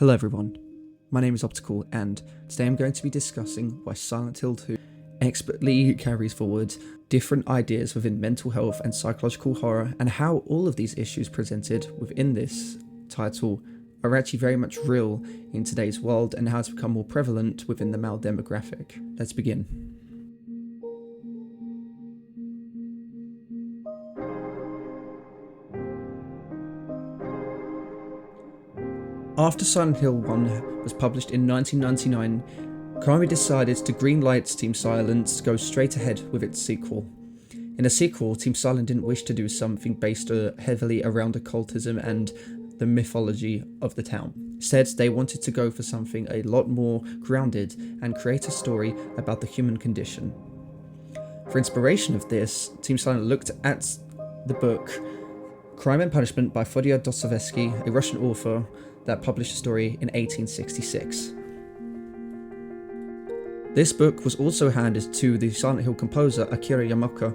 Hello everyone, my name is Optical and today I'm going to be discussing why Silent Hill 2 expertly carries forward different ideas within mental health and psychological horror, and how all of these issues presented within this title are actually very much real in today's world and how it's become more prevalent within the male demographic. Let's begin. After Silent Hill 1 was published in 1999, Konami decided to greenlight Team Silent to go straight ahead with its sequel. In a sequel, Team Silent didn't wish to do something based heavily around occultism and the mythology of the town. Instead, they wanted to go for something a lot more grounded and create a story about the human condition. For inspiration of this, Team Silent looked at the book Crime and Punishment by Fyodor Dostoevsky, a Russian author that published a story in 1866. This book was also handed to the Silent Hill composer Akira Yamaoka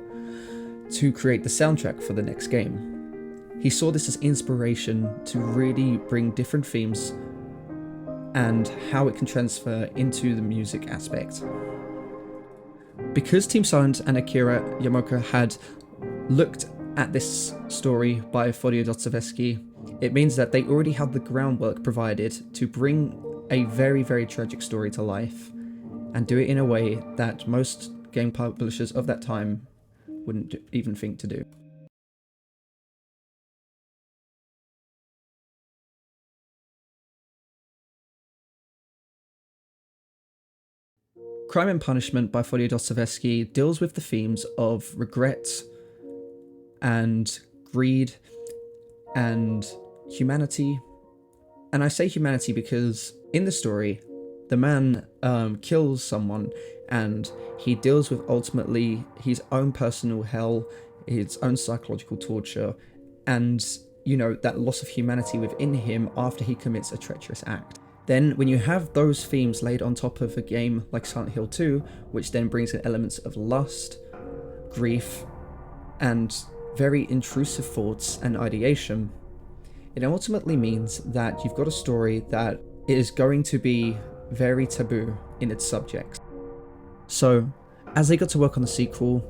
to create the soundtrack for the next game. He saw this as inspiration to really bring different themes and how it can transfer into the music aspect. Because Team Silent and Akira Yamaoka had looked at this story by Fyodor Dostoevsky, it means that they already had the groundwork provided to bring a very, very tragic story to life and do it in a way that most game publishers of that time wouldn't even think to do. Crime and Punishment by Fyodor Dostoevsky deals with the themes of regret and greed and humanity. And I say humanity because in the story, the man kills someone and he deals with ultimately his own personal hell, his own psychological torture, and, you know, that loss of humanity within him after he commits a treacherous act. Then when you have those themes laid on top of a game like Silent Hill 2, which then brings in elements of lust, grief, and very intrusive thoughts and ideation, it ultimately means that you've got a story that is going to be very taboo in its subjects. So, as they got to work on the sequel,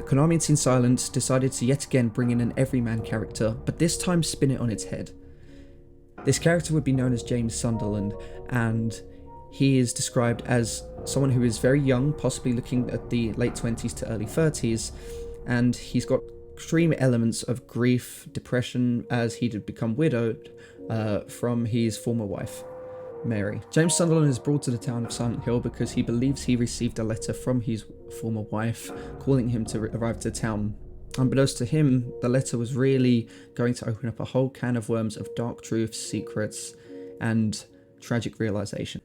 Konami and Team Silent decided to yet again bring in an everyman character, but this time spin it on its head. This character would be known as James Sunderland, and he is described as someone who is very young, possibly looking at the late 20s to early 30s, and he's got extreme elements of grief, depression, as he did become widowed from his former wife, Mary. James Sunderland is brought to the town of Silent Hill because he believes he received a letter from his former wife calling him to arrive to town. Unbeknownst to him, the letter was really going to open up a whole can of worms of dark truths, secrets, and tragic realization.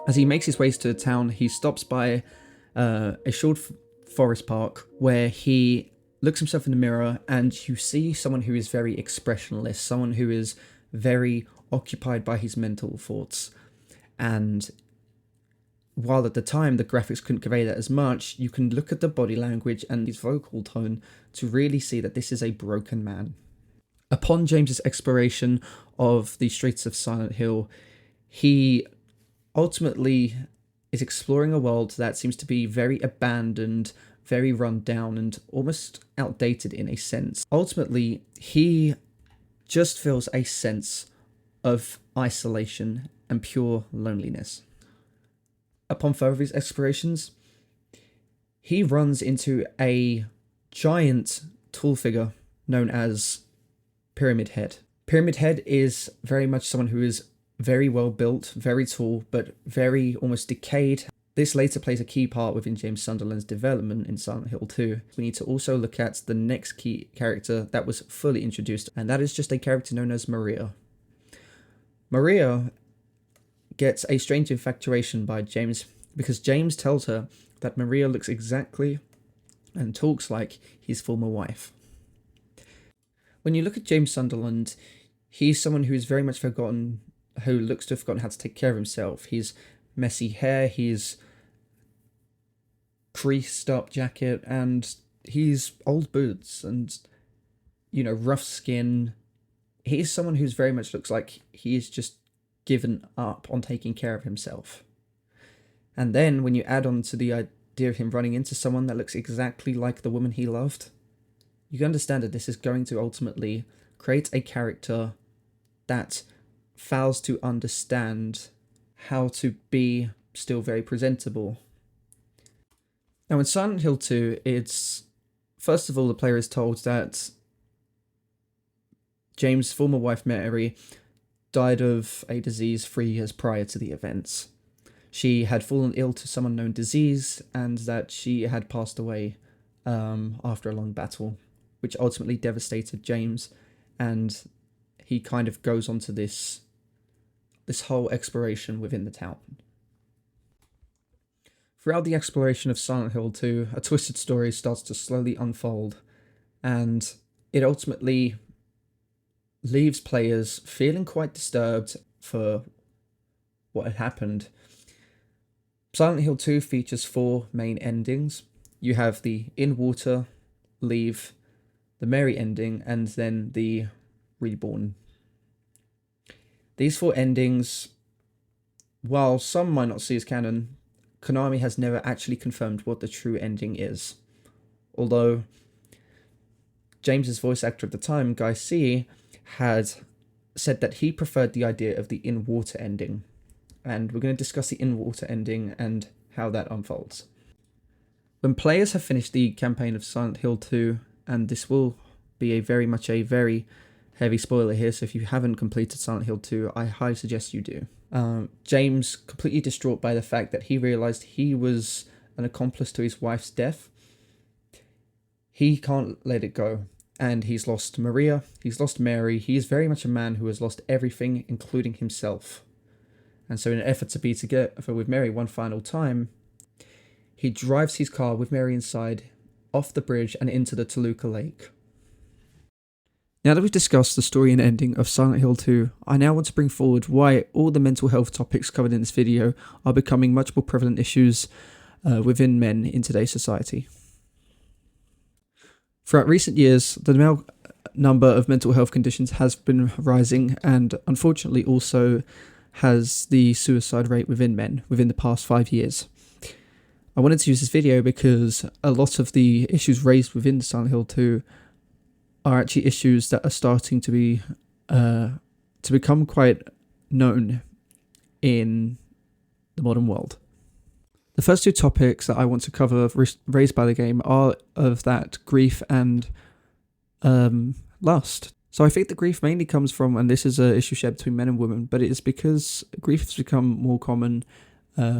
As he makes his way to the town, he stops by a short forest park where he looks himself in the mirror, and you see someone who is very expressionless, someone who is very occupied by his mental thoughts. And while at the time the graphics couldn't convey that as much, you can look at the body language and his vocal tone to really see that this is a broken man. Upon James's exploration of the streets of Silent Hill, he ultimately is exploring a world that seems to be very abandoned, very run down, and almost outdated in a sense. Ultimately, he just feels a sense of isolation and pure loneliness. Upon further his explorations, he runs into a giant tall figure known as Pyramid Head. Pyramid Head is very much someone who is very well built, very tall, but very almost decayed. This later plays a key part within James Sunderland's development in Silent Hill 2. We need to also look at the next key character that was fully introduced, and that is just a character known as Maria. Maria gets a strange infatuation by James because James tells her that Maria looks exactly and talks like his former wife. When you look at James Sunderland, he's someone who is very much forgotten, who looks to have forgotten how to take care of himself. He's messy hair, his creased up jacket, and he's old boots and, you know, rough skin. He's someone who's very much looks like he is just given up on taking care of himself. And then when you add on to the idea of him running into someone that looks exactly like the woman he loved, you can understand that this is going to ultimately create a character that fails to understand how to be still very presentable. Now in Silent Hill 2, it's first of all the player is told that James' former wife Mary died of a disease 3 years prior to the events. She had fallen ill to some unknown disease, and that she had passed away after a long battle, which ultimately devastated James, and he kind of goes on to this whole exploration within the town. Throughout the exploration of Silent Hill 2, a twisted story starts to slowly unfold, and it ultimately leaves players feeling quite disturbed for what had happened. Silent Hill 2 features 4 main endings. You have the In Water, Leave, the Mary ending, and then the Reborn. These 4 endings, while some might not see as canon, Konami has never actually confirmed what the true ending is. Although James's voice actor at the time, Guy C, had said that he preferred the idea of the In Water ending. And we're going to discuss the In Water ending and how that unfolds. When players have finished the campaign of Silent Hill 2, and this will be a very heavy spoiler here, so if you haven't completed Silent Hill 2, I highly suggest you do. James, completely distraught by the fact that he realised he was an accomplice to his wife's death, he can't let it go. And he's lost Maria, he's lost Mary, he is very much a man who has lost everything, including himself. And so in an effort to be together with Mary one final time, he drives his car with Mary inside, off the bridge and into the Toluca Lake. Now that we've discussed the story and ending of Silent Hill 2, I now want to bring forward why all the mental health topics covered in this video are becoming much more prevalent issues within men in today's society. Throughout recent years, the number of mental health conditions has been rising, and unfortunately also has the suicide rate within men within the past 5 years. I wanted to use this video because a lot of the issues raised within Silent Hill 2 are actually issues that are starting to be to become quite known in the modern world. The first 2 topics that I want to cover raised by the game are of that grief and lust. So I think the grief mainly comes from, and this is an issue shared between men and women, but it is because grief has become more common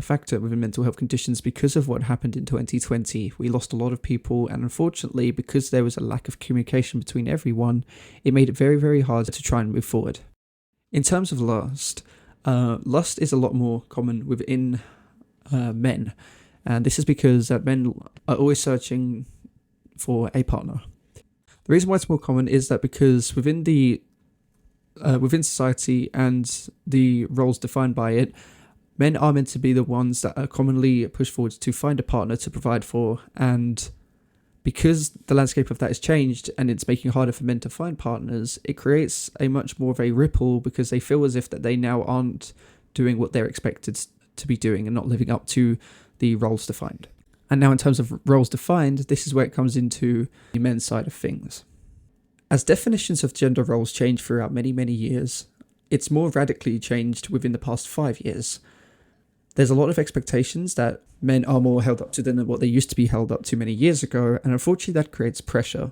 factor within mental health conditions because of what happened in 2020. We lost a lot of people, and unfortunately, because there was a lack of communication between everyone, it made it very hard to try and move forward. In terms of lust, lust is a lot more common within men, and this is because men are always searching for a partner. The reason why it's more common is that because within society and the roles defined by it, men are meant to be the ones that are commonly pushed forward to find a partner to provide for, and because the landscape of that has changed and it's making it harder for men to find partners, it creates a much more of a ripple because they feel as if that they now aren't doing what they're expected to be doing and not living up to the roles defined. And now in terms of roles defined, this is where it comes into the men's side of things. As definitions of gender roles change throughout many years, it's more radically changed within the past 5 years. There's a lot of expectations that men are more held up to than what they used to be held up to many years ago, and unfortunately that creates pressure.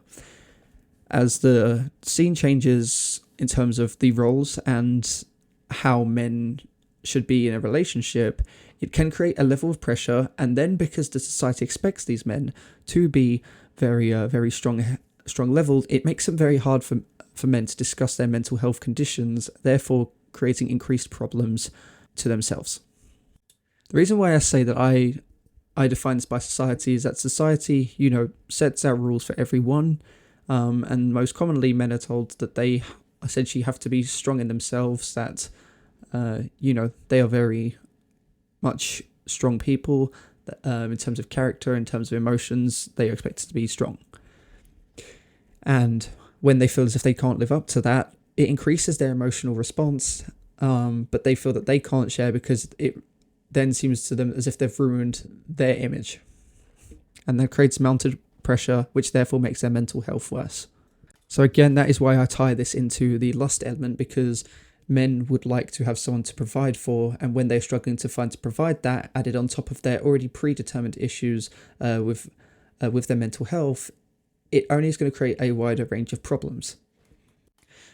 As the scene changes in terms of the roles and how men should be in a relationship, it can create a level of pressure, and then because the society expects these men to be very strong leveled, it makes it very hard for men to discuss their mental health conditions, therefore creating increased problems to themselves. The reason why I say that I define this by society is that society, sets out rules for everyone, and most commonly men are told that they essentially have to be strong in themselves, that, they are very much strong people, in terms of character, in terms of emotions, they are expected to be strong. And when they feel as if they can't live up to that, it increases their emotional response, but they feel that they can't share because it then seems to them as if they've ruined their image. And that creates mounted pressure, which therefore makes their mental health worse. So again, that is why I tie this into the lust element, because men would like to have someone to provide for, and when they're struggling to find to provide that, added on top of their already predetermined issues with their mental health, it only is going to create a wider range of problems.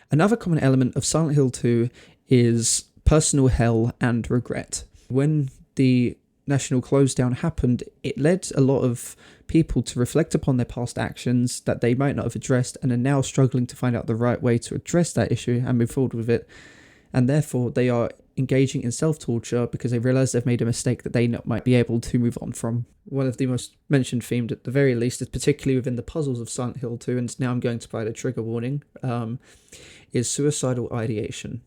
Another common element of Silent Hill 2 is personal hell and regret. When the national close down happened, it led a lot of people to reflect upon their past actions that they might not have addressed, and are now struggling to find out the right way to address that issue and move forward with it. And therefore, they are engaging in self-torture because they realize they've made a mistake that they might be able to move on from. One of the most mentioned themes, at the very least, is particularly within the puzzles of Silent Hill 2, and now I'm going to provide a trigger warning, is suicidal ideation.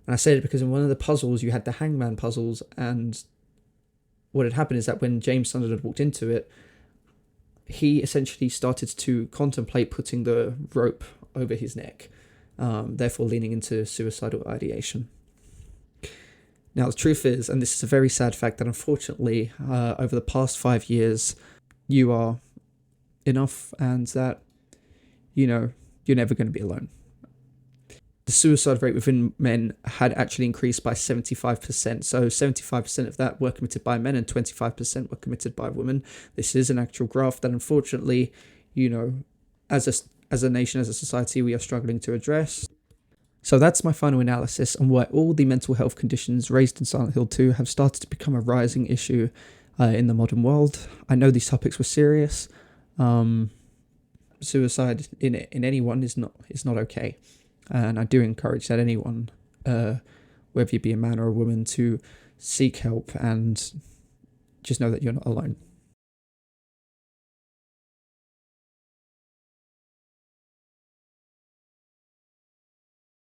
And I say it because in one of the puzzles, you had the hangman puzzles, and what had happened is that when James Sunderland walked into it, he essentially started to contemplate putting the rope over his neck, therefore leaning into suicidal ideation. Now, the truth is, and this is a very sad fact, that unfortunately, over the past 5 years, you are enough, and that, you're never going to be alone. The suicide rate within men had actually increased by 75%. So 75% of that were committed by men and 25% were committed by women. This is an actual graph that unfortunately, as a nation, as a society, we are struggling to address. So that's my final analysis on why all the mental health conditions raised in Silent Hill 2 have started to become a rising issue in the modern world. I know these topics were serious. Suicide in anyone is not okay. And I do encourage that anyone, whether you be a man or a woman, to seek help and just know that you're not alone.